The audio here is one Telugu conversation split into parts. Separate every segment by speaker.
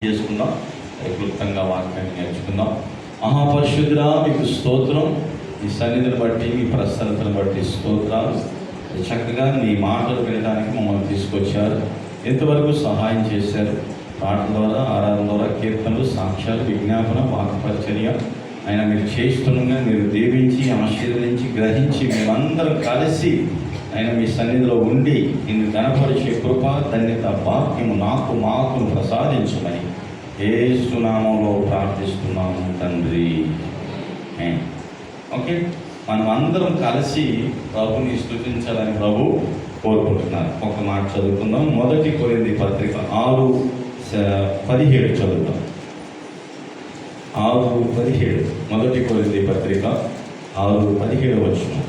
Speaker 1: చేసుకుందాం. క్లుప్తంగా వాక్యాన్ని నేర్చుకుందాం. మహాపరిశుద్ధుడా, మీకు స్తోత్రం. ఈ సన్నిధిని బట్టి, మీ ప్రసన్నతను బట్టి స్తోత్రాలు. చక్కగా నీ మాటలు వినడానికి మమ్మల్ని తీసుకొచ్చారు. ఎంతవరకు సహాయం చేశారు. పాటల ద్వారా, ఆరాధన ద్వారా, కీర్తనలు, సాక్ష్యాలు, విజ్ఞాపన, వాక్పరిచర్య ఆయన మీరు చేస్తుండగా మీరు దీవించి, ఆశీర్వదించి, గ్రహించి మేమందరం కలిసి ఆయన మీ సన్నిధిలో ఉండి నిన్ను గణపరిచే కృప, ధన్యత, భాగ్యము మాకు ప్రసాదించమని యేసు నామములో ప్రార్థిస్తున్నాము తండ్రి. ఓకే, మనం అందరం కలిసి ప్రభుని స్తుతించాలని ప్రభు కోరుకుంటున్నారు. ఒక మాట చదువుకుందాం. 1 కొరింథీ పత్రిక 6:17 చదువుతాం. 6:17 1 కొరింథీ పత్రిక 6:17 వచనం.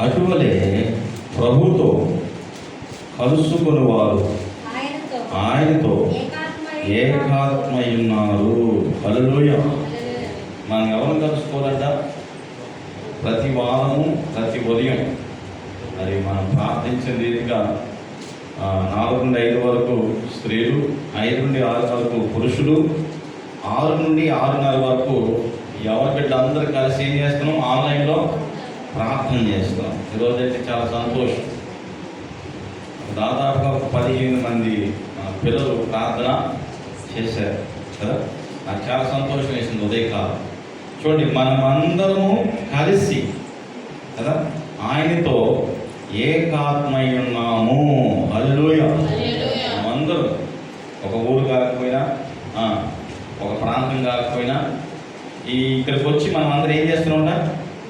Speaker 1: అటువలే ప్రభుతో కలుసుకుని వారు ఆయనతో ఏకాత్మయున్నారు. హల్లెలూయా. మనం ఎవరిని కలుసుకోవాలంట? ప్రతి వారము, ప్రతి ఉదయం మరి మనం ప్రార్థించిన రీతిగా 4 నుండి 5 వరకు స్త్రీలు, 5 నుండి 6 వరకు పురుషులు, 6 నుండి 6:30 వరకు ఎవరి బిడ్డ అందరూ కలిసి ఏం చేస్తున్నాం? ఆన్లైన్లో ప్రార్థన చేస్తాం. ఈరోజైతే చాలా సంతోషం. దాదాపుగా 15 మంది పిల్లలు ప్రార్థన చేశారు కదా. నాకు చాలా సంతోషం వేసింది ఉదయకాలం. చూడండి, మనమందరము కలిసి కదా ఆయనతో ఏకాత్మై ఉన్నాము. హల్లెలూయా. మనమందరం ఒక ఊరు కాకపోయినా, ఒక ప్రాంతం కాకపోయినా ఇక్కడికి వచ్చి మనం అందరం ఏం చేస్తున్నాం?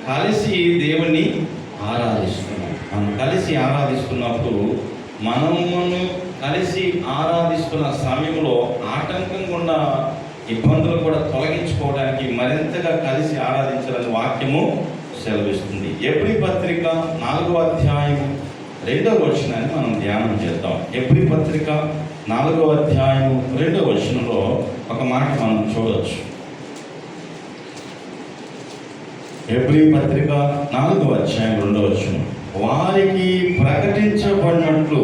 Speaker 1: కలిసి దేవుణ్ణి ఆరాధిస్తున్నాం. మనం కలిసి ఆరాధిస్తున్నప్పుడు మనము కలిసి ఆరాధిస్తున్న సమయంలో ఆటంకంగా ఉన్న ఇబ్బందులు కూడా తొలగించుకోవడానికి మరింతగా కలిసి ఆరాధించాలని వాక్యము సెలవిస్తుంది. ఎబ్రీ పత్రిక 4వ అధ్యాయం 2వ వచనాన్ని మనం ధ్యానం చేద్దాం. ఎబ్రీ పత్రిక 4వ అధ్యాయం 2వ వచనంలో ఒక మాట మనం చూడవచ్చు. ఎబ్రీ పత్రిక 4వ అధ్యాయం 2వ వచనం. వారికి ప్రకటించబడినట్లు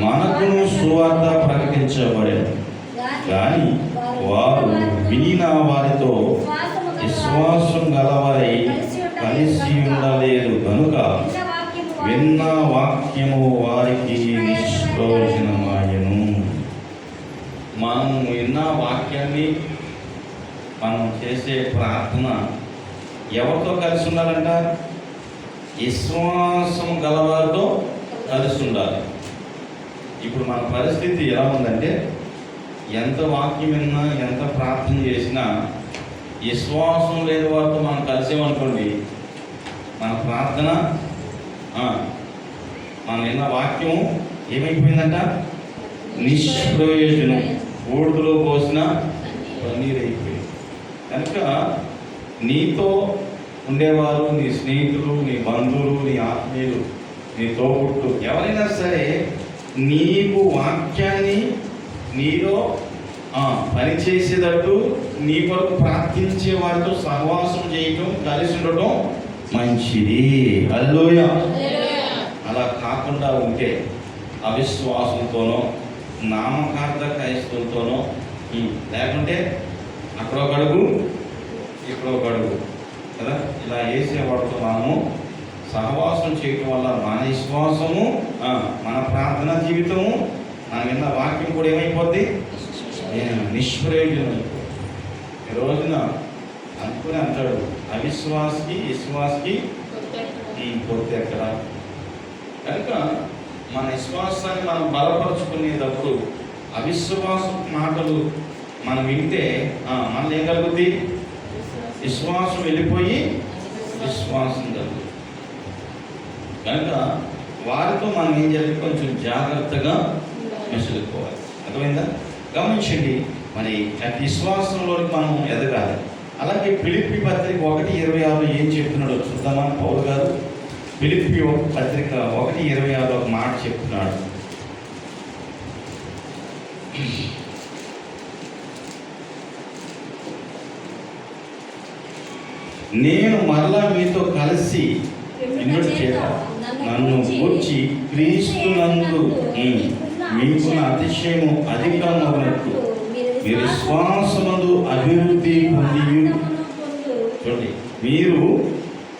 Speaker 1: మనకును సువార్త ప్రకటించబడెను, కానీ వారు వినిన వారితో విశ్వాసం గలవారై కలిసి ఉండలేదు కనుక విన్న వాక్యము వారికి నిష్ప్రయోజనమాయెను. మనం విన్న వాక్యాన్ని, మనం చేసే ప్రార్థన ఎవరితో కలిసి ఉండాలంట? విశ్వాసం గలవారితో కలిసి ఉండాలి. ఇప్పుడు మన పరిస్థితి ఎలా ఉందంటే, ఎంత వాక్యం విన్నా, ఎంత ప్రార్థన చేసినా విశ్వాసం లేని వారితో మనం కలిసేమనుకోండి, మన ప్రార్థన, మనం విన్న వాక్యం ఏమైపోయిందంట? నిష్ప్రయోజనం. బూడిదలో పోసిన పన్నీరు అయిపోయింది. కనుక నీతో ఉండేవారు, నీ స్నేహితులు, నీ బంధువులు, నీ ఆత్మీయులు, నీ తోబుట్టు ఎవరైనా సరే నీకు వాక్యాన్ని నీలో పనిచేసేటట్టు నీ కొరకు ప్రార్థించే వారితో సహవాసం చేయటం, కలిసి ఉండటం మంచిది. హల్లెలూయా. అలా కాకుండా ఉంటే అవిశ్వాసంతోనో, నామకార్థ క్రైస్తవులతోనో, లేకుంటే అక్కడ ఒక అడుగు ఇక్కడ ఒక అడుగు కదా, ఇలా వేసేవాడితో మనము సహవాసం చేయటం వల్ల మన విశ్వాసము, మన ప్రార్థన జీవితము, మన విన్న వాక్యం కూడా ఏమైపోద్ది? నిష్ప్రయోజనం అయిపోద్ది. ఈ రోజున అనుకుని అంటాడు, అవిశ్వాసికి విశ్వాసికి పొత్తు ఎక్కడ? కనుక మన విశ్వాసాన్ని మనం బలపరుచుకునేటప్పుడు అవిశ్వాస మాటలు మనం వింటే మనలో ఏం కలుగుద్ది? విశ్వాసం వెళ్ళిపోయి విశ్వాసం కలుగుతుంది. కనుక వారితో మనం ఏం చేయాలి? కొంచెం జాగ్రత్తగా మెసులుకోవాలి. అర్థమైందా? గమనించండి, మరి విశ్వాసంలోకి మనం ఎదగాలి. అలాగే ఫిలిప్పీ పత్రిక 1:26 ఏం చెప్తున్నాడో చూద్దామా? పౌలు గారు ఫిలిప్పీ పత్రిక 1:26 ఒక మాట చెప్తున్నాడు. నేను మరలా మీతో కలిసి నన్ను గూర్చి క్రీస్తునందు మీకున్న అతిశయము అధికమగునట్లు మీరు విశ్వాసమందు అభివృద్ధి పొంది. చూడండి, మీరు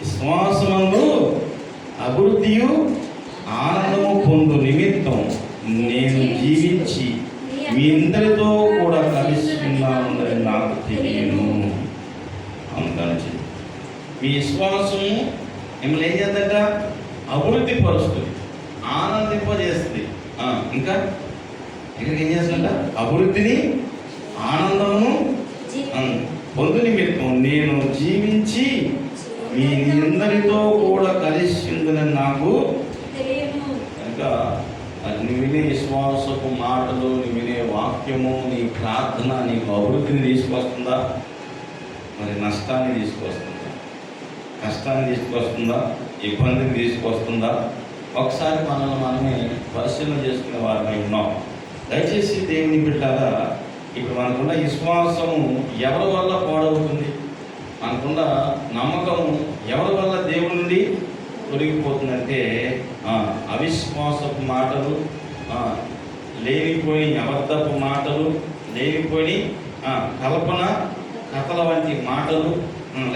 Speaker 1: విశ్వాసమందు అభివృద్ధియు ఆనందము పొందు నిమిత్తం నేను జీవించి మీ అందరితో కూడా కలిసి ఉన్నానని నాకు తెలియను. అందుకని మీ విశ్వాసము మిమ్మల్ని ఏం చేద్దంట? అభివృద్ధి పరుస్తుంది, ఆనందింపజేస్తుంది. ఇంకా ఇక్కడ ఏం చేస్తుందంట? అభివృద్ధిని ఆనందమును పొందు నిమిత్తం నేను జీవించి మీ అందరితో కూడా కలిసి ఉందని నాకు ఇంకా నీ వినే విశ్వాసపు మాటలు, నీ వినే వాక్యము, నీ ప్రార్థన నీకు అభివృద్ధిని తీసుకొస్తుందా? మరి నష్టాన్ని తీసుకొస్తుందా? కష్టాన్ని తీసుకొస్తుందా? ఇబ్బందిని తీసుకొస్తుందా? ఒకసారి మనల్ని మనమే పరిశీలన చేసుకునే వారిని ఉన్నాం. దయచేసి దేవుని బిడ్డలారా, ఇప్పుడు మనకున్న విశ్వాసము ఎవరి వల్ల పాడవుతుంది? మనకున్న నమ్మకము ఎవరి వల్ల దేవుడి నుండి తొలగిపోతుందంటే అవిశ్వాసపు మాటలు, లేనిపోయి అబద్ధపు మాటలు, లేనిపోయి కల్పన కథల వంటి మాటలు,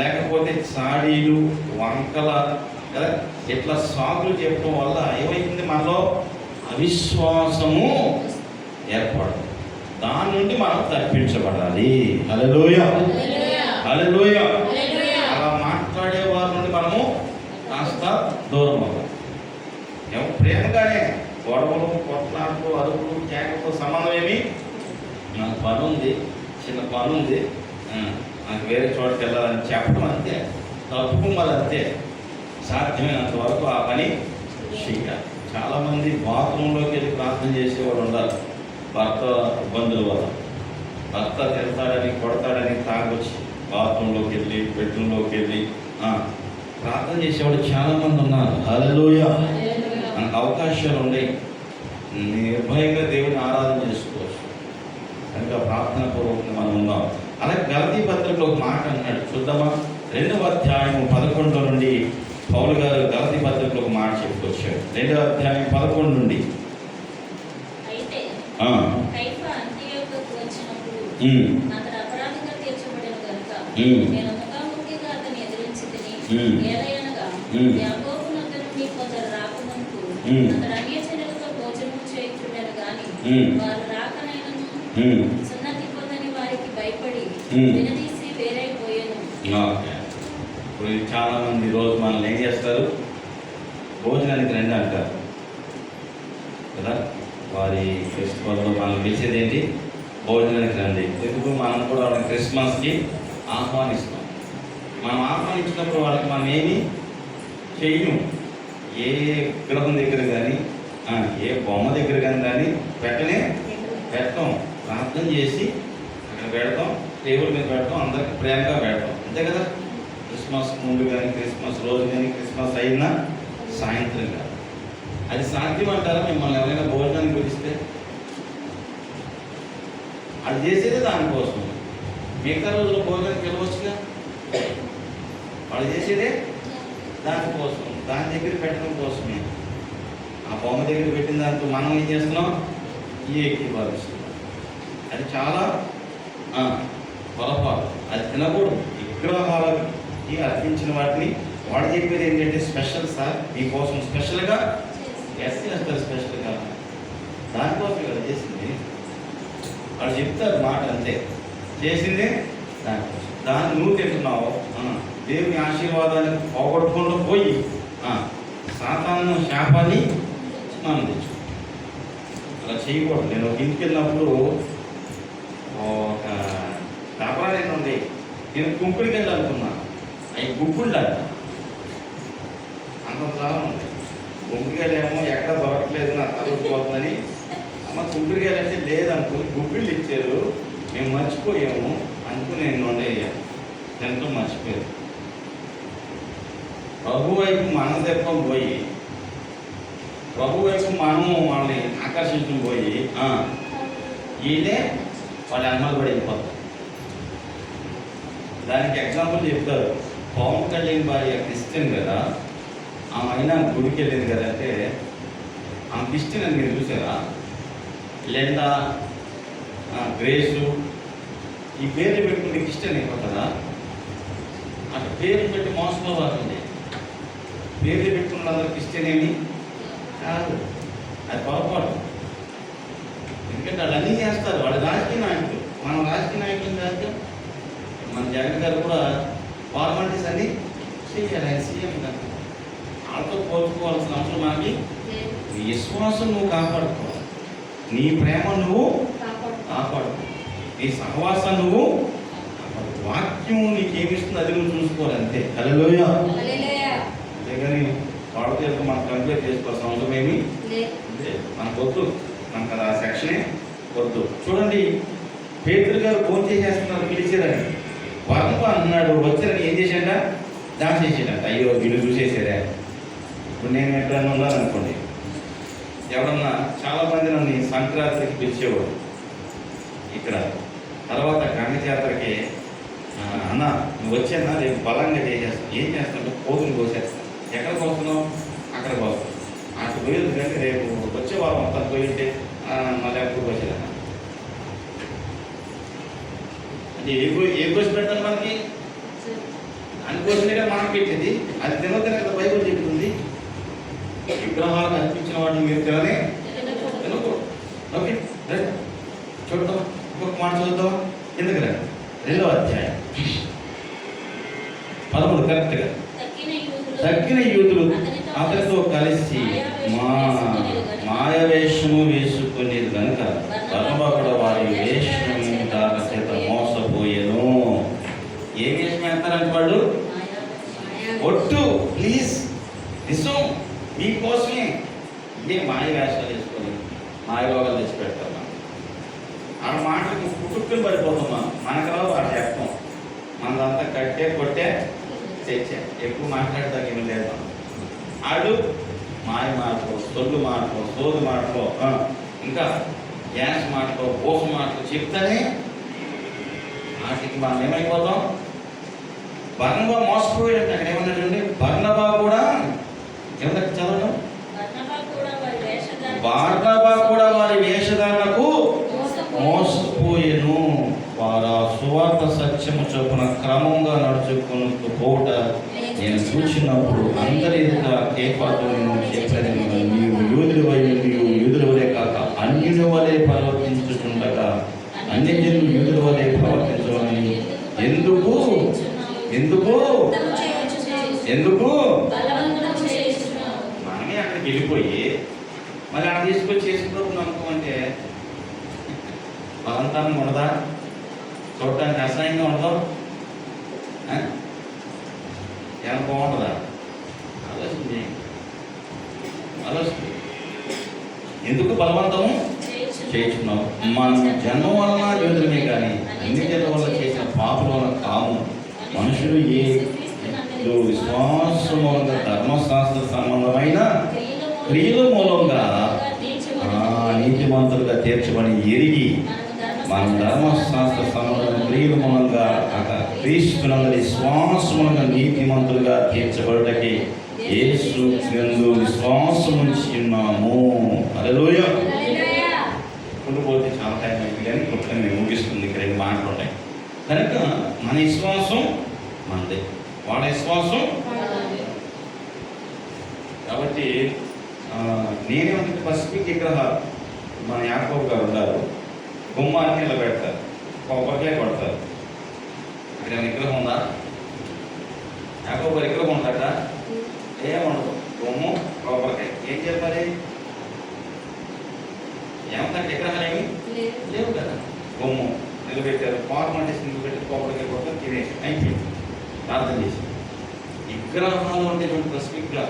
Speaker 1: లేకపోతే చాడీలు, వంకల కదా, ఇట్లా సాకులు చెప్పడం వల్ల ఏమైంది? మనలో అవిశ్వాసము ఏర్పడుతుంది. దాని నుండి మనం తప్పించబడాలి. హల్లెలూయా, హల్లెలూయా. అలా మాట్లాడే వారి నుండి మనము కాస్త దూరం అవ్వాలి. ప్రేమగానే గొడవలు, కొట్లాటలు, అరుపులు, కేకలతో సంబంధం ఏమి? నాకు పని ఉంది, చిన్న పని ఉంది, నాకు వేరే చోటుకి వెళ్ళాలని చెప్పడం అంతే, తప్పుకోవాలి అంతే. సాధ్యమైనంత వరకు ఆ పని చేయాలి. చాలామంది బాత్రూంలోకి వెళ్ళి ప్రార్థన చేసేవాడు ఉండాలి. భర్త ఇబ్బందుల వల్ల, భర్త తిడతాడని, కొడతాడని తాగొచ్చి బాత్రూంలోకి వెళ్ళి, బెడ్రూమ్లోకి వెళ్ళి ప్రార్థన చేసేవాడు చాలామంది ఉన్నారు. హల్లెలూయా. మనకు అవకాశాలు ఉన్నాయి, నిర్భయంగా దేవుని ఆరాధన చేసుకోవచ్చు. కనుక ప్రార్థన పూర్వకంగా మనం ఉన్నాం. అలాగే గలతీ పత్రికలో ఒక మాట అన్నాడు, చూద్దామా? 2వ అధ్యాయం 11 నుండి పౌలు గారు గలతీ పత్రికలో ఒక మాట చెప్పుకొచ్చాడు. 2వ అధ్యాయం 11 నుండి చాలా మంది రోజు మనల్ని ఏం చేస్తారు? భోజనానికి రండి అంటారు కదా. వారి ఫెస్టివల్లో మనం పిలిచేది ఏంటి? భోజనానికి రండి. ఎందుకు? మనం కూడా వాళ్ళకి క్రిస్మస్కి ఆహ్వానిస్తాం. మనం ఆహ్వానించినప్పుడు వాళ్ళకి మనం ఏమి చెయ్యము. ఏ విగ్రహం దగ్గర కానీ, ఏ బొమ్మ దగ్గర కానీ పెట్టం. ప్రార్థన చేసి అక్కడ పెడతాం, టేబుల్ మీద పెడతాం, అందరికి ప్రేమగా పెడతాం, అంతే కదా. క్రిస్మస్ ముందు కానీ, క్రిస్మస్ రోజు కానీ, క్రిస్మస్ అయినా సాయంత్రం కాదు. అది సాధ్యం అంటారా? మిమ్మల్ని ఎవరైనా భోజనానికి పిలిస్తే అది చేసేదే దానికోసం. మిగతా రోజుల్లో భోజనానికి పిలవచ్చుగా, వాళ్ళు చేసేదే దానికోసం, దాని దగ్గర పెట్టడం కోసమే. ఆ బొమ్మ దగ్గర పెట్టిన దాంతో మనం ఏం చేస్తున్నాం? ఏకీభవిస్తున్నాం. అది చాలా పొరపాటు. అది తినకూడదు. విగ్రహాలకి అర్పించిన వాటిని వాడు చెప్పేది ఏంటంటే స్పెషల్ సార్, మీకోసం స్పెషల్గా చేస్తారు, స్పెషల్గా దానికోసం కదా చేసింది. వాళ్ళు చెప్తారు మాట అంతే, చేసిందే దానికోసం. దాన్ని నువ్వు తింటున్నావు, దేవుని ఆశీర్వాదాన్ని పోగొట్టుకుంటూ పోయి సాతాను శాపాన్ని మనం తెచ్చు. అలా చేయకూడదు. నేను ఒక ఇంటికి వెళ్ళినప్పుడు ఒక వ్యాపారం ఉండి నేను కుంకుడికి వెళ్ళాలనుకున్నా. అవి గుగ్గుళ్ళు అంట, అంతలా ఉంది. గుంపుకెళ్ళేమో ఎక్కడ దొరకలేదు, నా తలపోతుందని. అమ్మ కుంకుడికాయలంటే లేదనుకుని గుగ్గిళ్ళు ఇచ్చారు, మేము మర్చిపోయాము అనుకుని నేను వండేయ్యా, ఎంతో మర్చిపోయారు. ప్రభు వైపు మనం తెప్పం పోయి, ప్రభు వైపు మనము వాళ్ళని ఆకర్షించడం పోయి వీళ్ళే వాళ్ళ అన్నలు కూడా వెళ్ళిపోతారు. దానికి ఎగ్జాంపుల్ చెప్తారు. పవన్ కళ్యాణ్ భార్య క్రిస్టియన్ కదా, ఆమె అయినా గుడికి వెళ్ళింది కదా అంటే, ఆమె క్రిస్టియన్ అని మీరు చూసారా? లెండా, గ్రేసు, ఈ పేర్లు పెట్టుకుని మీకు ఇష్టం అయిపోతుందా? అక్కడ పేర్లు పెట్టి మోసపోవాలండి. పేర్లు పెట్టుకున్న వాళ్ళందరికి ఇష్టమేమి కాదు, అది పొరపాటు. ఎందుకంటే వాళ్ళు అన్నీ చేస్తారు, వాళ్ళు రాజకీయ నాయకులు. మనం రాజకీయ నాయకులు కాదు. మన జగన్ గారు కూడా ఫార్మాలిటీస్ అన్నీ చేయాలి, ఆయన సీఎం కదా. వాళ్ళతో పోల్చుకోవాల్సిన అవసరం మనకి. నీ విశ్వాసం నువ్వు కాపాడుకోవాలి, నీ ప్రేమ నువ్వు కాపాడుకో, నీ సహవాసం నువ్వు కాపాడు. వాక్యం నీకేమిస్తుంది అది నువ్వు చూసుకోవాలి, అంతే. హల్లెలూయా. అంతేగాని వాళ్ళతో మనం కంప్లీట్ చేసుకోవాల్సిన అవసరం ఏమి మనకు వద్దు, మనకు ఆ సెక్షనే వద్దు. చూడండి, పేతురు గారు ఫోన్ చేసేస్తున్నారు, పిలిచారని. బర్నబా అన్నాడు, వచ్చారని ఏం చేశాడ? డాన్స్ చేసాడంట. అయ్యో వీళ్ళు చూసేసారే. ఇప్పుడు నేను ఎక్కడన్నా ఉన్నాను అనుకోండి, ఎవరన్నా చాలామంది నన్ను సంక్రాంతికి పిలిచేవాడు ఇక్కడ. తర్వాత గంగ జాతరకి, అన్న నువ్వు వచ్చానా రేపు బలంగా చేసేస్తాను. ఏం చేస్తాను? పోతులు కోసేస్తాను. ఎక్కడ కోస్తున్నావు? అక్కడ కోస్తాను. అటు పోయేది కానీ రేపు వచ్చే వారం మొత్తం పోయింటే మళ్ళీ ఎప్పుడు కోసేదన్న. అంటే ఏ కోసి పెడతాను మనకి? అని కోసినగా మనం పెట్టింది. అది తినొద్దని కదా బైబుల్ చెప్తుంది. విగ్రహాలు కనిపించిన వాటిని మీరు తినకూడదు. Okay, right. చూద్దాం, ఇంకొక మాట చూద్దాం. ఎందుకు రా 2వ అధ్యాయం 13 కరెక్ట్గా. తక్కిన యూదులు అతనితో కలిసి మాయవేషము వేసుకునేది కనుక బర్నబా కూడా వారి వేషధారణ చేత మోసపోయేను. ఏ వేషం వేస్తారంటే వాళ్ళు ఒట్టు, ప్లీజ్ నిజం మీకోసమే ఇదే మాయ వేషాలు వేసుకొని మాయ రోగాలు తెచ్చి పెడతాం. ఆ మాటలకు పుట్టుకుని పడిపోతున్నాం. మనకు రావు ఆ చెప్తాం. మనదంతా కట్టే కొట్టే తెచ్చా. ఎక్కువ మాట్లాడతాకి ఏమి లేదు. ఆడు మాయ మాటకో, సొల్లు మాటకో, సోదు మాటకో, ఇంకా గ్యాస్ మాటకో, పోసు మాటకో చెప్తానే వాటికి మనం ఏమైపోతాం. బర్నబా మోసపోయాడు. అక్కడ ఏమన్నా చూడండి, బర్నబా కూడా ఏమన్నా చదవడం, బర్నబా కూడా వారి వేషధారణకు మోసపోయేను. వారు సువార్త సత్యము చొప్పున క్రమంగా నడుచుకుని పోట నేను చూసినప్పుడు అందరి ఎదుట కేఫాతో నేను చెప్పాను, నీవు యూదుల వలె కాక అన్యుల వలె ప్రవర్తించుతుండగా అన్యజనులు యూదుల వలె ప్రవర్తించవాలని ఎందుకు మనమే అక్కడికి వెళ్ళిపోయి మళ్ళీ అక్కడ తీసుకొచ్చి చేసుకుంటాం అనుకోమంటే బలంతానం ఉండదా? చూడటానికి అసహ్యంగా ఉండదు? ఏమైనా బాగుంటుందా? ఆలోచన. ఎందుకు బలవంతము చేస్తున్నావు? మన జన్మ వలన యోధులమే కానీ అన్ని జన్మ వల్ల చేసిన పాపల వల్ల కాము. మనుషులు ఏ విశ్వాసం మూలంగా ధర్మశాస్త్ర సంబంధమైన క్రియల మూలంగా నీతిమంతులుగా తీర్చబడి ఎరిగి మన ధర్మశాస్త్ర సంబంధమైన క్రియల మూలంగా క్రీస్తునందు విశ్వాసములంగా నీతిమంతులుగా తీర్చబడటకి యేసు యందు విశ్వాసం ఉంచి ఉన్నాము. హల్లెలూయా. పోతే చాలా టైం అయింది కానీ క్లుప్తంగా నేను ముగిస్తుంది. ఇక్కడ ఏమి మాట్లాడాయి కనుక మన విశ్వాసం మనదే, వాళ్ళ విశ్వాసం. కాబట్టి నేనేమంటే పసిఫిక్ విగ్రహాలు మన యాకోబు గారు ఉన్నారు, గుమ్మాన్ని ఇలా పెడతారు, కొబ్బరికాయ కొడతారు. అక్కడ విగ్రహం ఉందా? యాకోబు గారి విగ్రహం ఉందట? ఏముండదు. గుమ్మం, కొబ్బరికాయ. ఏం చెప్పాలి? ఏమంటే విగ్రహాలు ఏమి లేవు కదా. గుమ్మం నిలబెట్టారు, ఫార్మాలిటీస్ నిలబెట్టి కొబ్బరికాయ కొడతారు, తినేసి అయిపోయింది, ప్రార్థన చేసి. విగ్రహాలు ఉండేటువంటి స్పెసిఫిక్గా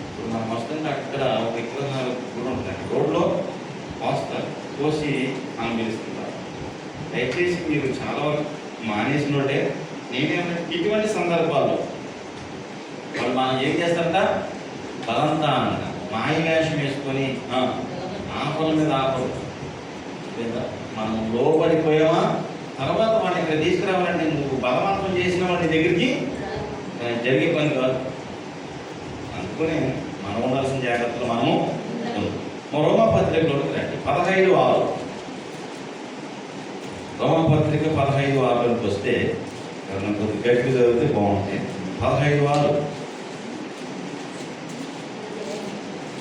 Speaker 1: ఇప్పుడు మనం వస్తుంటే అక్కడ విగ్రహాలు కూడా ఉంటాయి. రోడ్లో పోస్తారు, కోసి మనం పిలుస్తుంటారు. దయచేసి మీరు చాలా మానేసినోటే. నేనేమంటే ఇటువంటి సందర్భాల్లో వాళ్ళు మనం ఏం చేస్తారంట, బలంతా అంట మాయ వేషం వేసుకొని ఆపల మీద ఆపలు లేదా మనం లోపడిపోయామా, తర్వాత వాడిని ఇక్కడ తీసుకురావాలంటే నువ్వు బలవంతం చేసిన వాడి దగ్గరికి జరిగే పని కాదు. అందుకని మనం ఉండాల్సిన జాగ్రత్తలు మనము రోమా పత్రికలోకి రండి. 15:6. రోమపత్రిక 15:6 వస్తే ఎవరైనా కొద్ది గట్టిగా చదివితే బాగుంటుంది. 15:6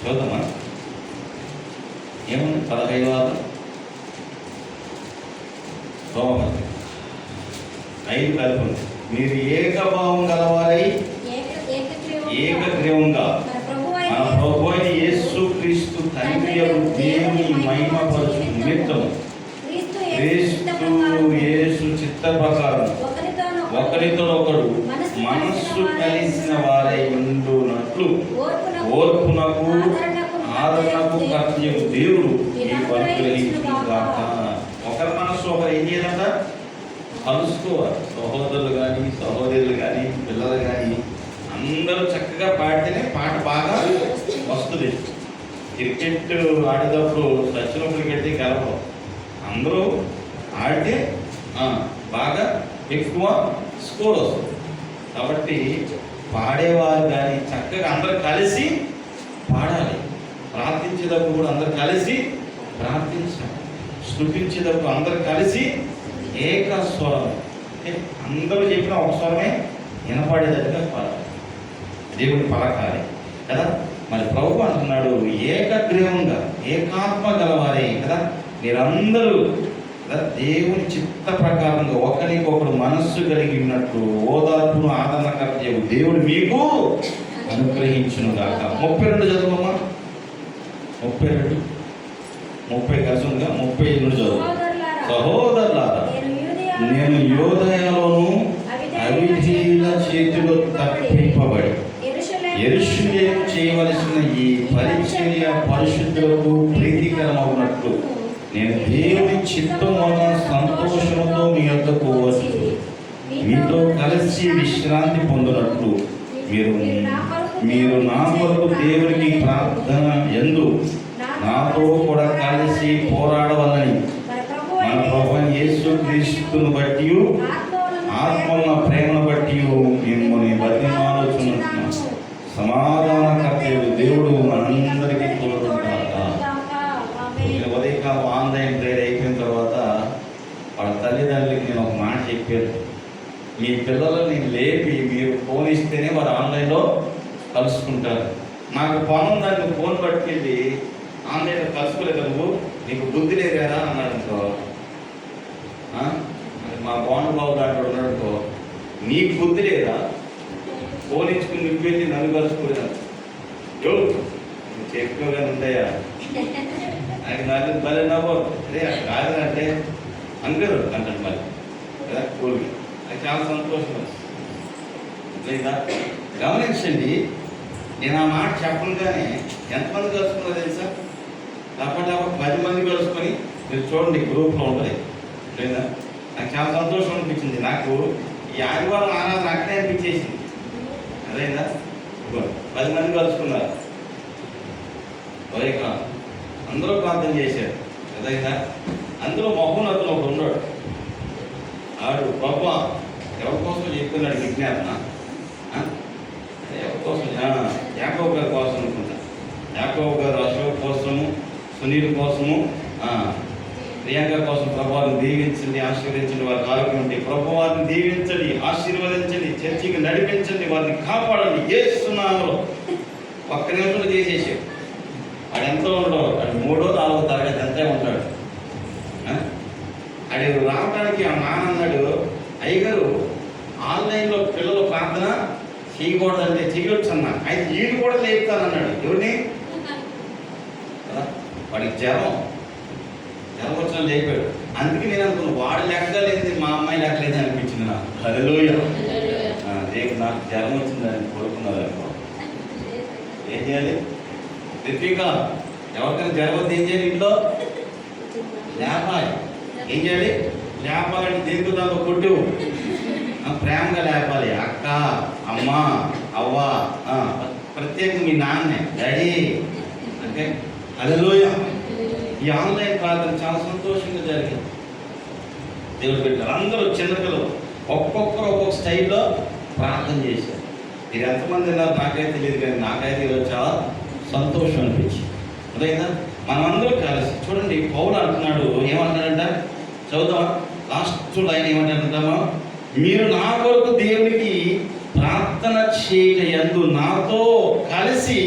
Speaker 1: చూద్దామా ఏముంది? 15:6 రోమపత్రిక 5 కలిపి ఉంది. మీరు ఏకభావం గలవారై ఏకగ్రీవంగా మన ప్రభు అయిన యేసుక్రీస్తు తండ్రి దేవుని మహిమపరచు నిమిత్తము క్రీస్తు యేసు చిత్త ప్రకారం ఒకరితో ఒకడు మనస్సు కలిసిన వారై ఉండునట్లు ఓర్పునకు ఆదరణకు కర్తయ్యకు దేవుడు మీకు అనుగ్రహించుగాక. ఒకరి మనస్సు ఒకరు ఏం చేయాలంట? కలుసుకోవాలి. సహోదరులు కానీ సహోదరులు కానీ పిల్లలు కానీ అందరూ చక్కగా పాడితేనే పాట బాగా వస్తుంది. క్రికెట్ ఆడేటప్పుడు సచిన్ క్రికెట్ గెలవడం అందరూ ఆడితే బాగా ఎక్కువ స్కోర్ వస్తుంది. కాబట్టి పాడేవారు కానీ చక్కగా అందరూ కలిసి పాడాలి. ప్రార్థించేటప్పుడు కూడా అందరూ కలిసి ప్రార్థించాలి. స్తుతించేటప్పుడు అందరూ కలిసి ఏక స్వరం, అందరూ చెప్పిన ఒక స్వరమే వినపడేటట్టుగా పాడాలి. దేవుని పలకాలి కదా. మరి ప్రభు అంటున్నాడు ఏకగ్రీవంగా ఏకాత్మ గలవారే కదా మీరందరూ దేవుని చిత్త ప్రకారంగా ఒకరికొకరు మనస్సు కలిగి ఉన్నట్లు ఓదార్పును ఆదరణకర్త దేవుడు మీకు అనుగ్రహించును గాక. 32 చదువమ్మా. 30 కలిసి ఉందిగా. 32 చదువు. సహోదరులారా, నేను యోదయలోను అవిధీయుల చేతిలో తప్పింపబడి యెరూషలేము చేయవలసిన ఈ పరిచర్య పరిశుద్ధులకు ప్రీతికరమవునట్లు నేను దేవుని చిత్తం వలన సంతోషంతో మీ యొద్దకు వచ్చి మీతో కలిసి విశ్రాంతి పొందినట్లు మీరు నా కొరకు దేవునికి ప్రార్థన యందు నాతో కూడా కలిసి పోరాడవాలని మన ప్రభువైన యేసుక్రీస్తును బట్టి ఆత్మల ప్రేమను బట్టి మిమ్మల్ని బతిమాలుచున్నాను. సమాధానకర్త దేవుడు మనందరికీ తోడుగాక. ఉదయకాలం ఆన్లైన్ ప్రేయర్ అయిపోయిన తర్వాత వాళ్ళ తల్లిదండ్రులకి నేను ఒక మాట చెప్పాను. మీ పిల్లలని లేపి మీరు ఫోన్ ఇస్తేనే వారు ఆన్లైన్లో కలుసుకుంటారు. నాకు పని ఉందని ఫోన్ పట్టుకెళ్ళి ఆన్లైన్లో కలుసుకోలేదు నువ్వు, నీకు బుద్ధి లేదేరా అన్నాడు అనుకో. మా బాండు బాబు దాంట్లో ఉన్నాడుకో, నీకు బుద్ధి లేదా? ఫోన్ ఇచ్చుకుని నువ్వు వెళ్ళి నన్ను కలుసుకోలేదు చెప్పుకోగానే ఉంటాయా? నాకు నన్ను భలే నవ్వు. అదే కాదంటే అందరూ అంటాడు మళ్ళీ కదా కూలి. అది చాలా సంతోషం లేదా? గమనించండి, నేను ఆ మాట చెప్పగానే ఎంతమంది కలుసుకున్నా తెలుసా? తప్పటి 10 మంది కలుసుకొని మీరు చూడండి గ్రూప్లో ఉంటుంది లేదా. నాకు చాలా సంతోషం అనిపించింది. నాకు ఈ ఆదివారం ఆరాధన అక్కడే అనిపించేసింది. అదేనా 10 మంది కలుసుకున్నారు. ఒరే అందరూ ప్రార్థన చేశారు అదేనా. అందులో మహోన్నతులు ఒకడు ఉన్నాడు. ఆడు బాబు ఎవరి కోసం చెప్తున్నాడు విజ్ఞాపన, ఎవరి కోసం? యాకోబు గారి కోసం అనుకుంటా. యాకోబు గారు అశోక్ కోసము, సునీల్ కోసము, ప్రియాంక కోసం ప్రభువారిని దీవించండి, ఆశీర్వదించండి. వారికి ఆరోగ్యం ఉంటే ప్రభువారిని దీవించండి, ఆశీర్వదించండి, చర్చికి నడిపించండి, వారిని కాపాడండి యేసు నామములో. ఒక్క నిమిషంలో చేసేసాడు. వాడు ఎంతో ఉండడు, వాడు 3వ 4వ తరగతి అంతే ఉంటాడు. అది రావడానికి ఆ నాన్న అన్నాడు, అయ్యగారు ఆన్లైన్లో పిల్లలు ప్రార్థన చేయకూడదంటే చేయొచ్చు అన్న, అయితే వీళ్ళు కూడా లేపుతానన్నాడు. ఎవరిని? వాడికి జ్వరం వచ్చిన లేపాడు. అందుకే నేను అనుకున్నాను వాడు లెక్కలేదు మా అమ్మాయి లెక్కలేదు అనిపించింది నాకు. హల్లెలూయా. రేపు నాకు జ్వరం వచ్చిందని కోరుకున్నది అనుకో, ఏం చేయాలి? రిత్విక ఎవరికైనా జ్వరం వస్తే ఏం చేయాలి? ఇంట్లో లేపాలి. ఏం చేయాలి? లేపాలంటే దేనికి దాంతో కొట్టు ప్రేమగా లేపాలి. అక్క, అమ్మ, అవ్వ, ప్రత్యేకంగా మీ నాన్నే, డాడీ అంటే. హల్లెలూయా. ఈ ఆన్లైన్ ప్రార్థన చాలా సంతోషంగా జరిగింది. దేవుడు పెట్టారు. అందరూ చిన్నపిల్లలు ఒక్కొక్కరు ఒక్కొక్క స్టైల్లో ప్రార్థన చేశారు. మీరు ఎంతమంది ఉన్నారు నాకైతే తెలియదు, కానీ నాకైతే ఈరోజు చాలా సంతోషం అనిపించింది. అదైనా మనమందరూ కలిసి చూడండి. పౌలు అంటున్నాడు, ఏమంటాడంట చదువుతామా? Last line ఏమంటాడంటామా? మీరు నా కొరకు దేవునికి ప్రార్థన చేయయందు నాతో కలిసి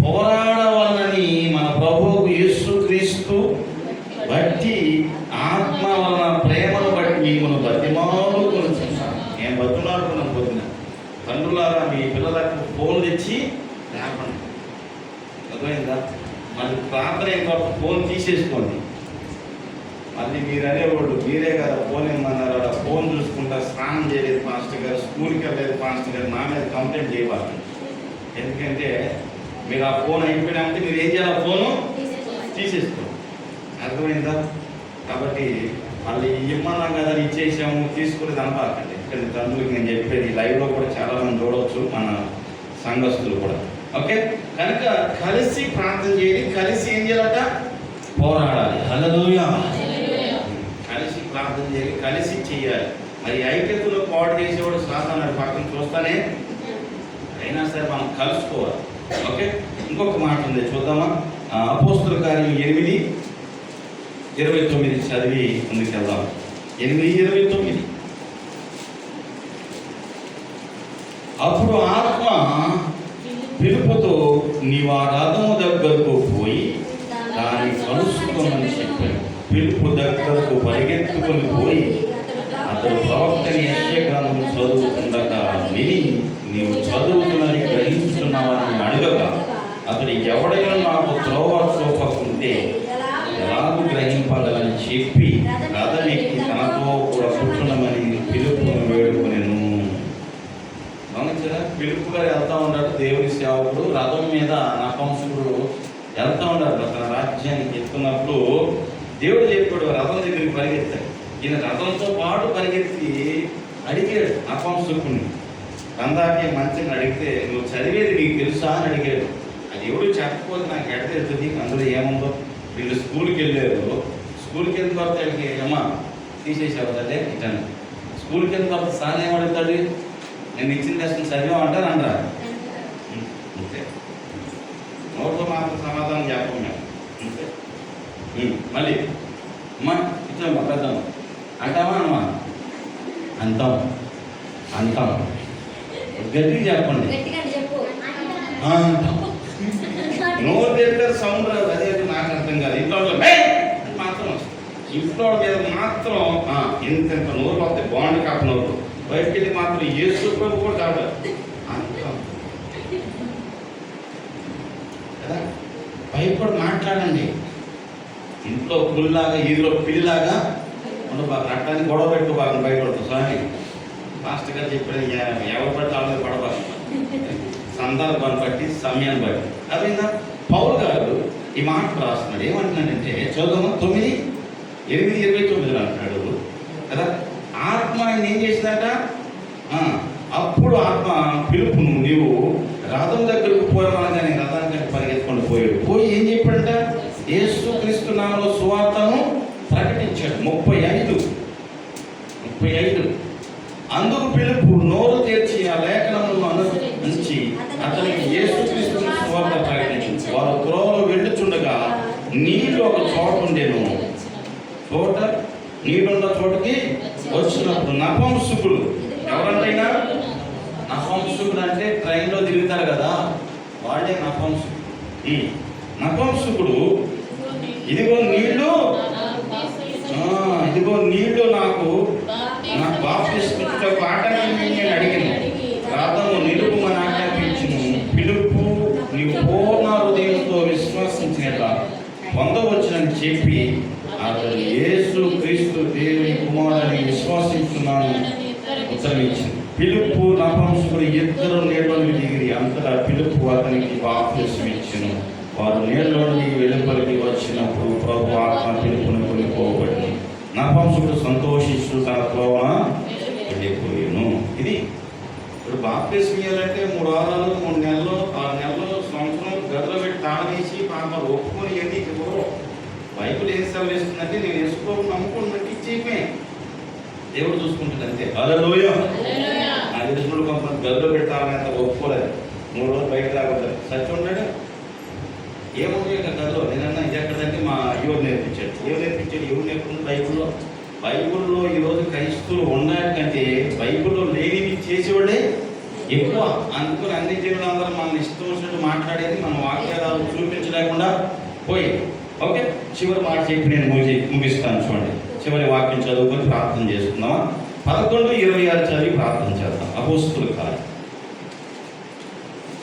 Speaker 1: పోరాడవాలని మన ప్రభువు యేసుక్రీస్తు బట్టి ఆత్మ వలన ప్రేమను బట్టి మిమ్మల్ని బతిమాలుకొనుచున్నాను. నేను బతులాడుకున్నాను. పొద్దున తండ్రులారా మీ పిల్లలకు ఫోన్ తెచ్చి లేపండి. అర్థమైందా? మళ్ళీ ప్రార్థన అయిన తర్వాత ఫోన్ తీసేసుకోండి. మళ్ళీ మీరు అనేవాళ్ళు మీరే కదా ఫోన్ ఏమన్నారు, ఫోన్ చూసుకుంటా స్నానం చేయలేదు పాస్టర్ గారు, స్కూల్కి వెళ్ళలేదు పాస్టర్ గారు, నా మీద కంప్లైంట్ చేయబాకండి. ఎందుకంటే మీరు ఆ ఫోన్ అయిపోయినామంటే మీరు ఏం చేయాలి? ఫోను తీసేసుకోండి. అర్థమైందా? కాబట్టి మళ్ళీ ఇమ్మన్నాం కదా ఇచ్చేసాము తీసుకునేది అనబాకండి. ఇక్కడ తండ్రులకి నేను చెప్పేది లైవ్లో కూడా చాలా మంది చూడవచ్చు, మన సంఘస్థులు కూడా. ఓకే, కనుక కలిసి ప్రార్థన చేయాలి, కలిసి ఏం చేయాలట? పోరాడాలి. హల్లెలూయా. కలిసి ప్రార్థన చేయాలి, కలిసి చేయాలి. మరి ఐక్యతలో పాడు చేసేవాడు సాతాను పక్కన చూస్తానే, అయినా సరే మనం కలుసుకోవాలి. ఓకే, ఇంకొక మాట ఉంది చూద్దామా? అపోస్తలుల కార్యం 8:29 చదివి ముందుకెళ్దాం. 8:29. అప్పుడు ఆత్మ పిలుపుతో నీవు ఆ రథము దగ్గరకు పోయి దాన్ని కలుసుకోమని చెప్పాడు. పిలుపు దగ్గరకు పరిగెత్తుకొని పోయి అతడు ప్రవక్తని యెషయా గ్రంథం చదువుతుండగా విని నీవు చదువుతున్నది గ్రహించుతున్నావని అడగగా అతడు ఎవడైనా నాకు త్రోవ చూపకుంటే ఎలాగూ గ్రహింపగలని చెప్పి రథమెక్కి తనతో కూడా కూర్చున్నామని పిలుపును వేడుకొనెను. గమనించారా? పిలుపు గారు వెళ్తా ఉన్నాడు, దేవుని సేవకుడు రథం మీద నపుంసకుడు వెళ్తా ఉన్నాడు. తన రాజ్యానికి ఎత్తున్నప్పుడు దేవుడు చెప్పాడు రథం దగ్గరికి పరిగెత్తాడు. ఈయన రథంతో పాటు పరిగెత్తి అడిగాడు నపుంసకుడిని, కందాకే మంచిని అడిగితే నువ్వు చదివేది నీకు తెలుసా అని అడిగాడు. అది ఎవడు చెప్పకపోతే నాకు ఎడ తెలుస్తుంది అందులో ఏముందో. వీళ్ళు స్కూల్కి వెళ్ళారు. స్కూల్కి వెళ్ళిన తర్వాత వీళ్ళకి అమ్మ తీసేసావు అదే ఇటను. స్కూల్కి వెళ్ళిన తర్వాత సార్ ఏమడుగుతాడు? నేను ఇచ్చిన లెసన్ చదివామంటారు అనరా? అంతే, నోటితో మాత్రం సమాధానం చెప్పం మేము. అంతే. మళ్ళీ అమ్మా ఇచ్చామా పెద్దమ్మ అంటామా? అమ్మా అంటాం అంటాం. గట్టిగా చెప్పండి. అంటాం. నోరు తెరితే సౌండ్ రాదు. అదే నాకు అర్థం కాదు. ఇంట్లో మాత్రం ఇంట్లో మీద మాత్రం ఎంత నోరు వస్తాయి బాగుంది కాక నోరు. బయటికి వెళ్ళి మాత్రం యేసు ప్రభు కూడా కాదు అంటాం కదా. భయపడి మాట్లాడండి. ఇంట్లో పుల్లాగా ఈదులో పిల్లిలాగా ఉండబాకు. అట్లని గొడవ పెట్టుకోబాకు భయపడుతుంది. సారీ మాస్టర్ గారు చెప్పిన ఎవరు పడితే వాళ్ళ మీద పడబాకు. సందర్భాన్ని బట్టి సమయాన్ని బట్టి. అదేందా పౌలు గారు ఈ మాట రాస్తున్నాడు. ఏమంటున్నాడంటే చదువు 9:8-29 అంటున్నాడు కదా. ఆత్మ ఆయన ఏం చేసిందట? అప్పుడు ఆత్మ పిలుపును నీవు రథం దగ్గరకు పోయామనగానే రథానికి పరిగెత్తుకొని పోయాడు. పోయి ఏం చెప్పాడంట? యేసుక్రీస్తు నామములో సువార్తను ప్రకటించాడు. 35 అందుకు పిలుపు నోరు తెరిచి ఆ లేఖనములను అనుసరించి అతనికి యేసుక్రీస్తు సువార్త ప్రకటించింది. వారు త్రోవలో వెళ్ళుచుండగా నీళ్ళు ఒక చోట ఉండేను. చోట నీళ్ళున్న చోటకి వచ్చినప్పుడు నపుంసకుడు, ఎవరంటైనా నపుంసకుడు అంటే ట్రైన్లో తిరుగుతారు కదా వాళ్ళే నపుంసకుడు. నపుంసకుడు ఇదిగో నీళ్ళు నాకు బాప్తిస్మం ఆటంకం నేను అడిగాను. రథము నిలుపుమని ఆజ్ఞాపించును. పిలుపు నీవు పూర్ణ హృదయంతో విశ్వసించినట్లా పొందవచ్చునని చెప్పి అతడు యేసు క్రీస్తు దేవుని కుమారుని విశ్వసిస్తున్నాను ఉత్తరమిచ్చింది. పిలుపు నపుంసకుడు ఇద్దరు నీళ్ళలోకి దిగిరి. అంతటా పిలుపు అతనికి బాప్తిస్మం ఇచ్చెను. వారు నీళ్ళలోని వెలుపలికి వచ్చినప్పుడు ప్రభు ఆత్మ పిలుపును కొనిపోబడి నపుంసకుడు సంతోషిస్తూ తన త్రోవన వెళ్ళిపోయాను. ఇది ఇప్పుడు బాప్తిస్మం ఇవ్వాలంటే 3 వారాలు 3 నెలలు 6 నెలలు సంవత్సరం గదిలో పెట్టి తాళవేసి పాప ఒప్పుకొని ఏంటి బైబిల్ ఏం సెలవిస్తుందంటే నేను వేసుకో నమ్ముకున్నట్టు ఇచ్చేమే దేవుడు చూసుకుంటుంది అంతే. హల్లెలూయా. నా తెలిసినోడు కొంతమంది గదిలో పెట్టాలని అంత ఒప్పుకోలేదు. 3 రోజులు బయట రాకూడదు. సత్యం ఉన్నాడు ఏముంది గదిలో నేనన్నా ఎవరు నేర్పించాడు? ఎవరు నేర్పుతుంది బైబిల్లో? బైబిల్లో ఈరోజు క్రైస్తవులు ఉన్నకంటే బైబిల్లో లేనివి చేసేవాళ్ళే ఎక్కువ. అందుకని అన్ని జీవులు అందరూ మన ఇష్టం వచ్చినట్టు మాట్లాడేది, మన వాక్యాలు చూపించలేకుండా పోయేది. ఓకే, చివరి మాట చెప్పి నేను ముగిస్తాను. చూడండి, చివరి వాక్యం చదువుకొని ప్రార్థన చేసుకుందామా? 11:26 చదివి ప్రార్థన చేద్దాం. అపోస్తుల కార్యం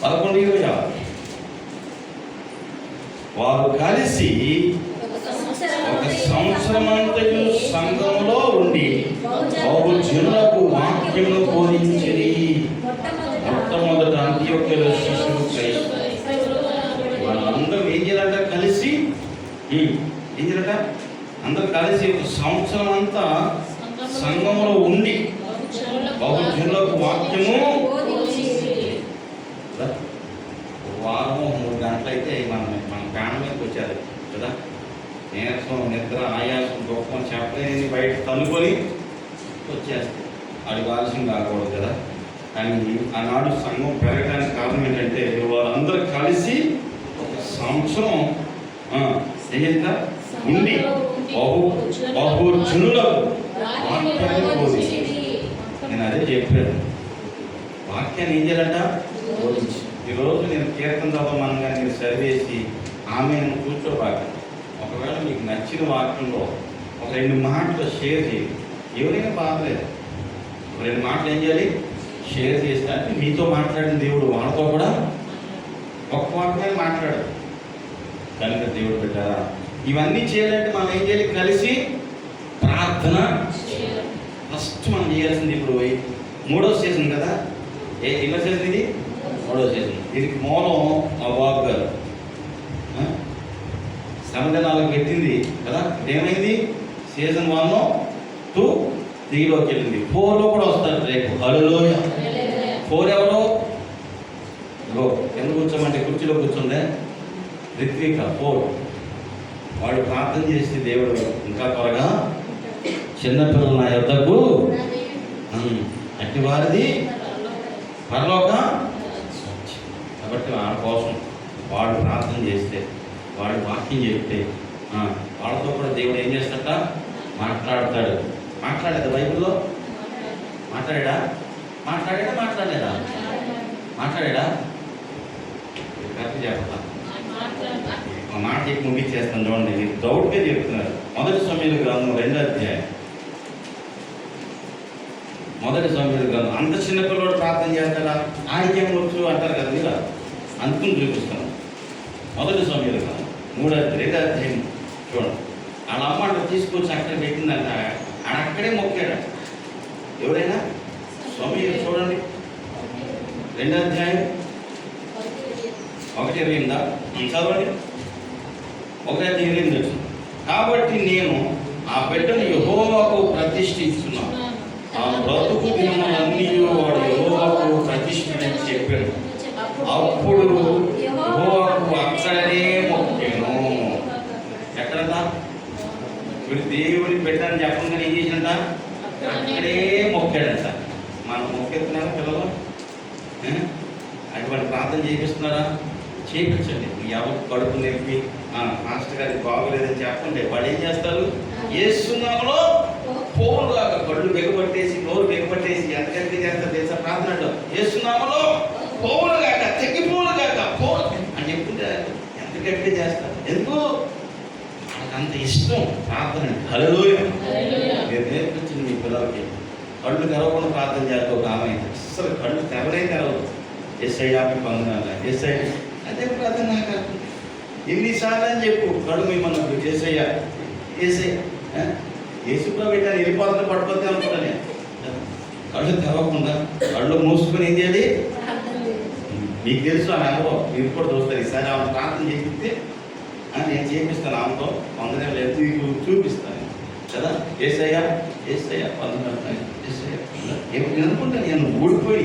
Speaker 1: 11:26. వారు కలిసి ఒక సంవత్సరమంతయు సంఘంలో ఉండి బహుజనులకు వాక్యమును బోధించిరి. మొట్టమొదట అంతియోక్యలో శిష్యులు క్రైస్తవులు. వాళ్ళందరూ ఏం చేయాలంట? కలిసి ఏం చేయాలంట? అందరూ కలిసి ఒక సంవత్సరం అంతా సంఘంలో ఉండి బహుజనులకు వాక్యము. వారము 3 గంటలైతే మన ప్రాణం మీదకి వచ్చారు కదా. నీరసం, నిద్ర, ఆయాసం, దుఃఖం చెప్పలేని బయట తనుకొని వచ్చేస్తాయి. అడగాల్సింది కాకూడదు కదా. కానీ ఆనాడు సంఘం పెరగడానికి కారణం ఏంటంటే వాళ్ళందరూ కలిసి ఒక సంవత్సరం ఏంటంటే ఉండి బహుజనులకు వాక్యాన్ని బోధించి. నేను అదే చెప్పాను, వాక్యాన్ని ఏం చేయాలంట? బోధించి. ఈరోజు నేను కీర్తన చదవమనగా మీరు చదివేసి ఆమె కూర్చోబాక. ఒకవేళ మీకు నచ్చిన వాక్యంలో ఒక 2 మాటలు షేర్ చేయండి. ఎవరైనా బాధలేదు, 2 మాటలు ఏం చేయాలి? షేర్ చేస్తే మీతో మాట్లాడిన దేవుడు వాళ్ళతో కూడా ఒక్క వాక్యమే మాట్లాడు. కనుక దేవుడు పెట్టారా, ఇవన్నీ చేయాలంటే మనం ఏం చేయాలి? కలిసి ప్రార్థన. ఫస్ట్ మనం చేయాల్సింది ఇప్పుడు 3వ సీజన్ కదా. ఎన్నో సీజన్ ఇది? 3వ సీజన్. దీనికి మూలం మా బాబు గారు శ్రమదినాలకు పెట్టింది కదా. ఏమైంది? సీజన్ 1, 2, 3లోకి వెళ్ళింది. 4లో కూడా వస్తారు రేపు. హల్లెలూయా. 4 ఎవరో ఎందుకు కూర్చోమంటే కుర్చీలో కూర్చుందే రిత్విక. 4 వాడు ప్రార్థన చేసి దేవుడు ఇంకా త్వరగా చిన్నపిల్లలు నా యొద్దకు అట్టి వారిది పరలోక. కాబట్టి వాళ్ళ కోసం వాడు ప్రార్థన చేస్తే, వాడు వాక్యం చెప్తే వాళ్ళతో కూడా దేవుడు ఏం చేస్తాట? మాట్లాడతాడు. మాట్లాడేదా బైబిల్లో? మాట్లాడా? కరెక్ట్ చెప్తా. ఒక మాట చెప్పి ముగించేస్తాను. చూడండి, మీరు డౌట్గా చెప్తున్నారు. 1 సమూయేలు గ్రంథం 2వ అధ్యాయం. 1 సమూయేలు గ్రంథం. అంత చిన్నపిల్లడు ప్రార్థన చేస్తాడా? ఆయనకేం వచ్చు అంటారు కదా మీరు. అందుకుని చూపిస్తాను. 1 సమూయేలు గ్రంథం 2వ అధ్యాయం చూడండి. వాళ్ళ అమ్మ తీసుకొచ్చి అక్కడ పెట్టిందంట. అక్కడే మొక్కాడు. ఎవరైనా సమూయేలు చూడండి, 2వ అధ్యాయం 1:28 చదవండి. 1:28 వచ్చింది. కాబట్టి నేను ఆ బిడ్డను యెహోవాకు ప్రతిష్ఠిస్తున్నాను, ఆ బ్రతుకు దినములన్నీ వాడు యెహోవాకు ప్రతిష్ఠించి చెప్పాడు. అప్పుడు యెహోవాకు అక్కడనే మొక్కాను. ఎక్కడదా? ఇప్పుడు దేవుడి బిడ్డని చెప్పండి ఏం చేసినట్ట? అక్కడే మొక్కాడంట. మనం మొక్కెత్తున్నారా పిల్లలు? అటువంటి ప్రార్థన చేపిస్తున్నారా? చేయించండి. ఎవరు కడుపు నొప్పి మాస్టర్ గారికి బాగోలేదని చెప్పండి. వాళ్ళు ఏం చేస్తారు? యేసునామములో పోవులాగా కళ్ళు బిగపట్టేసి, నోరు బిగపట్టేసి ఎంత గట్టిగా చేస్తారు తెలుసా? ప్రార్థనలో యేసునామములో పోవులుగాక, తెగిపోవులుగాక, పోవు అని చెప్పుకుంటే ఎంత గట్టిగా చేస్తారు. ఎందుకు? వాళ్ళకి అంత ఇష్టం ప్రార్థన. హల్లెలూయా. మీరు నేర్పించింది మీ పిల్లలకి. కళ్ళు తెరవకుండా ప్రార్థన చేస్తే ఒక ఆమె అసలు కళ్ళు తెరవదు. యేసయ్యా మీకు వందనాలు, యేసయ్యా అదే ప్రార్థన. నాకు ఎన్నిసార్లు అని చెప్పు కళ్ళు మిమ్మల్ని యేసయ్యా యేసులో పెట్టాను వెళ్ళిపోతుంది పడిపోతే అనుకుంటాను. కళ్ళు తెరవకుండా కళ్ళు మూసుకొని ఏం చేయాలి? మీకు తెలుసు ఆమె ఎవరో, మీరు కూడా చూస్తారు. ఈసారి ఆమె ప్రార్థన చేపిస్తే నేను చేపిస్తాను. ఆమెతో వందనాలు లేదు చూపిస్తాను కదా. యేసయ్యా వందనాలు, నేను అనుకుంటాను నేను ఊడిపోయి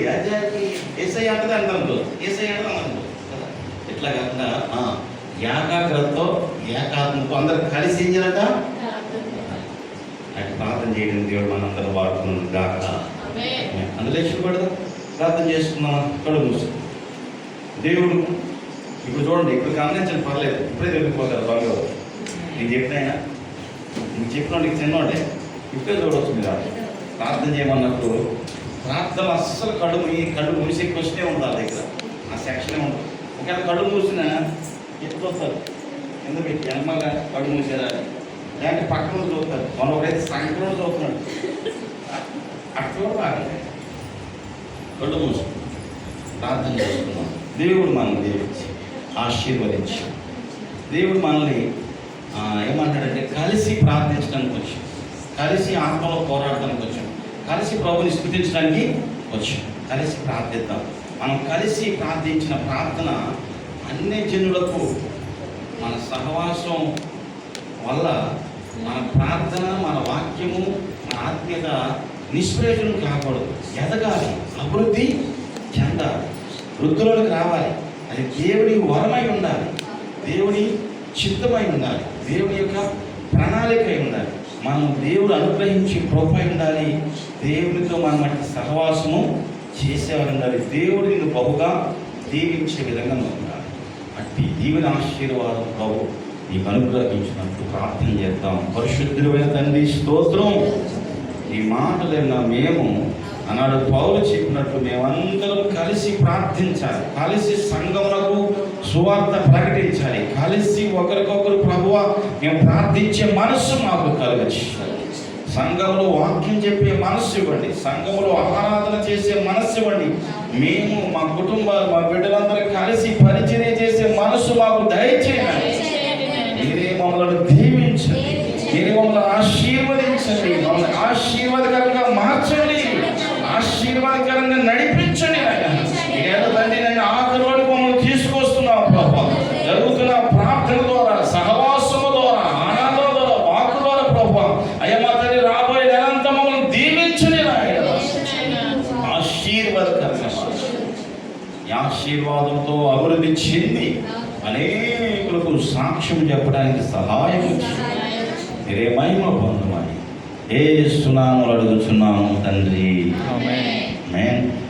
Speaker 1: యేసయ్య అంటది అంటాను, యేసయ్య అంటే అన్నాను కదా. ఎట్లా కాకుండా ఏకాగ్రతతో ఏకాత్మతో అందరూ కలిసి ఏం చేయాలట? అటు ప్రార్థన చేయడం దేవుడు మనందరూ వాడుతున్నాం కాక. అందులో ఇష్టపడదు ప్రార్థన చేసుకున్నాం. కళ్ళు మూసు. దేవుడు ఇప్పుడు చూడండి, ఇప్పుడు గమనించండి, పర్లేదు, ఇప్పుడే తెలిసిపోతారు బాగా. నీకు చెప్పినాయన, నీకు చెప్పిన నీకు చిన్నోడే ఇప్పుడే చూడవచ్చు. మీరు ప్రార్థన చేయమన్నప్పుడు ప్రార్థన అస్సలు కళ్ళు మూసే క్వశ్చనే ఉంటుంది దగ్గర, ఆ సెక్షనే ఉంటుంది. ఒకవేళ కళ్ళు మూసినా ఎప్పుడు చూస్తారు, కింద పెట్టి వెనకగా కళ్ళు మూసారా, లేదంటే పక్కన చూస్తారు. మనం ఒకరైతే సాయంత్రం చూస్తున్నాడు, అట్లా బాగుంది. కళ్ళు మూసి ప్రార్థన చేసుకున్నాం. దేవుడు మనల్ని దీవించి ఆశీర్వదించి, దేవుడు మనల్ని ఏమంటాడంటే కలిసి ప్రార్థించడానికి వచ్చాం, కలిసి ఆత్మలో పోరాడడానికి వచ్చాం, కలిసి ప్రభుని స్తుతించడానికి వచ్చాం. కలిసి ప్రార్థిద్దాం. మనం కలిసి ప్రార్థించిన ప్రార్థన అన్ని జనులకు మన సహవాసం వల్ల మన ప్రార్థన, మన వాక్యము, మన ఆత్మీయత నిష్ప్రయోజనం కాకూడదు. ఎదగాలి, అభివృద్ధి చెందాలి, వృద్ధులకు రావాలి. అది దేవుని వరమై ఉండాలి, దేవుని చిత్తమై ఉండాలి, దేవుని యొక్క ప్రణాళిక అయి ఉండాలి. మనం దేవుడు అనుగ్రహించి కృపై ఉండాలి, దేవునితో మనం అట్టి సహవాసము చేసేవారు ఉండాలి. దేవుడు నిన్ను బహుగా దీవించే విధంగా ఉండాలి. అట్టి దీవెన ఆశీర్వాదం ప్రభు నీకు అనుగ్రహించినట్టు ప్రార్థన చేద్దాం. పరిశుద్ధుడైన తండ్రి స్తోత్రం. ఈ మాటలైన మేము అన్నాడు పౌలు చెప్పినట్టు మేమందరం కలిసి ప్రార్థించాలి, కలిసి సంఘమునకు సువార్త ప్రకటించాలి, కలిసి ఒకరికొకరు ప్రభువా మేము ప్రార్థించే మనస్సు మాకు కలగచ్చు. సంఘంలో వాక్యం చెప్పే మనస్సు ఇవ్వండి, సంఘంలో ఆరాధన చేసే మనస్సు ఇవ్వండి. మేము మా కుటుంబాలు, మా బిడ్డలందరూ కలిసి పరిచర్య చేసే మనస్సు మాకు దయచేయండి. మీరే మమ్మల్ని దీవించండి, మీరే మమ్మల్ని ఆశీర్వదించండి, మమ్మల్ని ఆశీర్వాదకరంగా మార్చండి, ఆశీర్వాదకరంగా నడిపించండి. ఏదో తండ్రి నేను ఆఖరి వరకు మమ్మల్ని తీసుకొస్తున్నాం ప్రభా. జరుగుతున్న ప్రార్థన ద్వారా, సహవాసము ద్వారా, ఆనందం ద్వారా, వాకు ద్వారా ప్రభా అయ్యా మా తండ్రి రాబోయే నెలంతా మమ్మల్ని దీవించండి. ఆశీర్వాదకరంగా ఈ ఆశీర్వాదంతో అభివృద్ధి చెంది అనేకులకు సాక్ష్యం చెప్పడానికి సహాయం మీరే మహిమ పొందమని యేసు నామములో అడుగుచున్నాము తండ్రి. ఆమేన్.